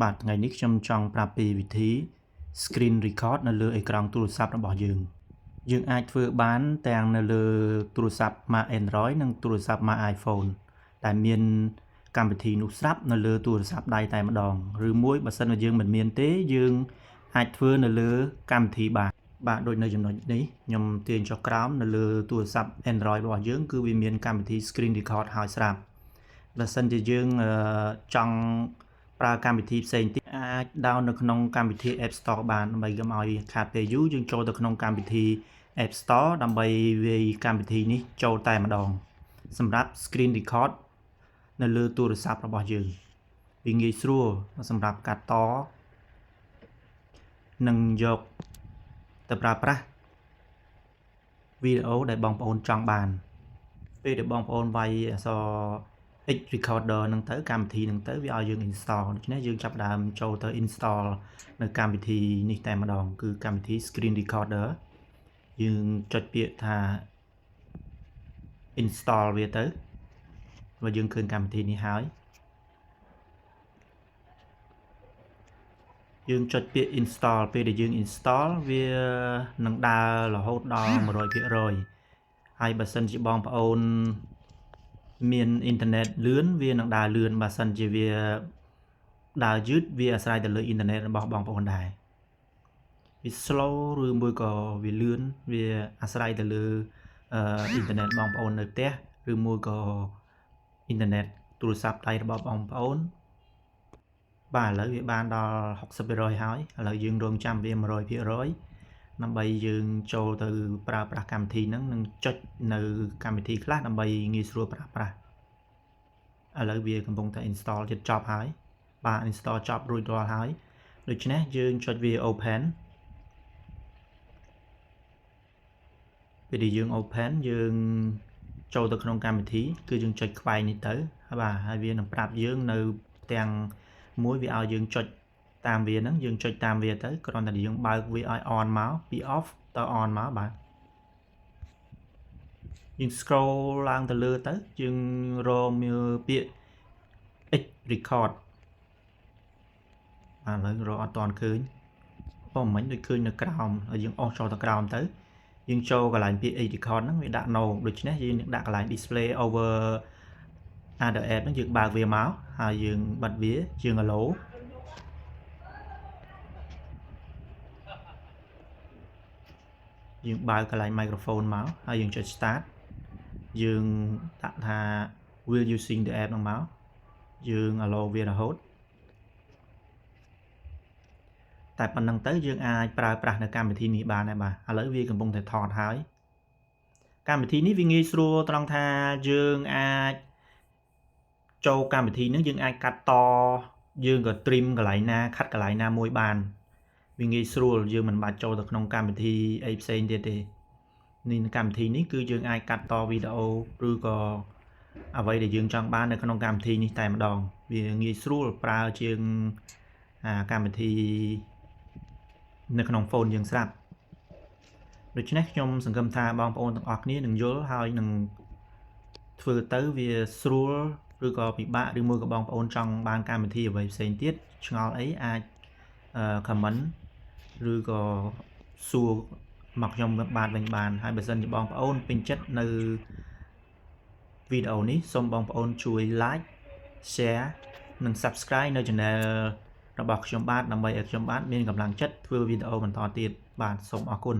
បាទថ្ងៃនេះខ្ញុំចង់ប្រាប់ពីវិធី screen record នៅលើអេក្រង់ទូរស័ព្ទរបស់យើងអាចធ្វើបានទាំងនៅលើទូរស័ព្ទម៉ាក Android និងទូរស័ព្ទម៉ាក iPhone ដែលមានកម្មវិធីនោះស្រាប់នៅលើទូរស័ព្ទដៃតែម្ដងឬមួយបើសិនជាយើងមិនមានទេយើងអាចធ្វើនៅលើកម្មវិធីបាទដូចនៅចំណុចនេះខ្ញុំទាញចុះក្រោមនៅលើទូរស័ព្ទ Android របស់យើងគឺវាមានកម្មវិធី screen record ហើយស្រាប់បើសិនជាយើងចង់ប្រើកម្មវិធីផ្សេងទៀតអាច down នៅក្នុងកម្មវិធី App Store បានដើម្បីកុំឲ្យខាតពេលយូរយើងចូលទៅក្នុងកម្មវិធី App Store ដើម្បីវាយកម្មវិធីនេះចូលតែម្ដងសម្រាប់ screen record នៅលើទូរស័ព្ទរបស់យើងវាងាយស្រួលសម្រាប់កាត់តនិងយកទៅប្រើប្រាស់វីដេអូដែលបងប្អូនចង់បានពេលដែលបងប្អូនវាយអក្សរ X recorder ហ្នឹងទៅកម្មវិធីហ្នឹងទៅវាឲ្យយើង install ដូច្នេះយើងចាប់ផ្ដើមចូលទៅ install នៅកម្មវិធីនេះតែម្ដងគឺកម្មវិធី screen recorder យើងចុចពាក្យថា install វាទៅបើយើងឃើញកម្មវិធីនេះហើយយើងចុចពាក្យ install ពេលដែលយើង install វានឹងដើររហូតដល់ 100% ហើយបើសិនជាបងប្អូនមានអ៊ីនធឺណិតលឿនវានឹងដើរលឿនបើសិនជាវាដើរយឺតវាអាស្រ័យទៅលើអ៊ីនធឺណិតរបស់បងប្អូនដែរវា slow ឬមួយក៏វាលឿនវាអាស្រ័យទៅលើអ៊ីនធឺណិតបងប្អូននៅផ្ទះឬមួយក៏អ៊ីនធឺណិតទូរស័ព្ទដៃរបស់បងប្អូនបាទឥឡូវវាបានដល់ 60% ហើយឥឡូវយើងរងចាំវា 100% ដើម្បីយើងចូលទៅប្រើប្រាស់កម្មវិធីហ្នឹងនឹងចុចនៅកម្មវិធីខ្លះដើម្បីងាយស្រួលប្រើប្រាស់ឥឡូវវាកំពុងតែ install ជិតចប់ហើយបាទ install ចប់រួចរាល់ហើយដូច្នេះយើងចុចវា open ពេលដែលយើង open យើងចូលទៅក្នុងកម្មវិធីគឺយើងចុចខ្វែងនេះទៅបាទហើយវានឹងប្រាប់យើងនៅទាំងមួយវាឲ្យយើងចុចតាមវាហ្នឹងយើងចុចតាមវាទៅគ្រាន់តែយើងបើកវាឲ្យ on មកពី off ទៅ on មកបាទយើង scroll ឡើងទៅលើទៅយើងរកមើលពាក្យ X record បាទឥឡូវរកអត់ទាន់ឃើញមិនមិញដូចឃើញនៅក្រោមហើយយើងអស់ចូលទៅក្រោមទៅយើងចូលកន្លែងពាក្យ X record ហ្នឹងវាដាក់ no ដូច្នេះយើងនឹងដាក់កន្លែង display over other app ហ្នឹងយើងបើកវាមកហើយយើងបិទវាយើង allow យើងបើកកន្លែង microphone មកហើយយើងចុច start យើងដាក់ថា will using the app ហ្នឹងមកយើង allow វារហូតតែប៉ុណ្្នឹងទៅយើងអាចប្រើប្រាស់នៅកម្មវិធីនេះបានដែរបាទឥឡូវវាកំពុងតែថតហើយកម្មវិធីនេះវាងាយស្រួលត្រង់ថាយើងអាចចូលកម្មវិធីនេះយើងអាចកាត់តយើងក៏ trim កន្លែងណាខាត់កន្លែងណាមួយបានវាងាយស្រួលយើងមិនបាច់ចូលទៅក្នុងកម្មវិធីអីផ្សេងទៀតទេនេះកម្មវិធីនេះគឺយើងអាចកាត់តវីដេអូឬក៏អ្វីដែលយើងចង់បាននៅក្នុងកម្មវិធីនេះតែម្ដងវាងាយស្រួលប្រើជាងកម្មវិធីនៅក្នុង phone យើងស្រាប់ដូច្នេះខ្ញុំសង្ឃឹមថាបងប្អូនទាំងអស់គ្នានឹងយល់ហើយនឹងធ្វើទៅវាស្រួលឬក៏ពិបាកឬមួយក៏បងប្អូនចង់បានកម្មវិធីអ្វីផ្សេងទៀតឆ្ងល់អីអាចcomment ឬក៏សួរមកខ្ញុំបាទវិញបានហើយបើសិនជាបងប្អូនពេញចិត្តនៅវីដេអូនេះសូមបងប្អូនជួយ like share និង subscribe នៅ channel របស់ខ្ញុំបាទដើម្បីឲ្យខ្ញុំបាទមានកម្លាំងចិត្តធ្វើវីដេអូបន្តទៀតបាទសូមអរគុណ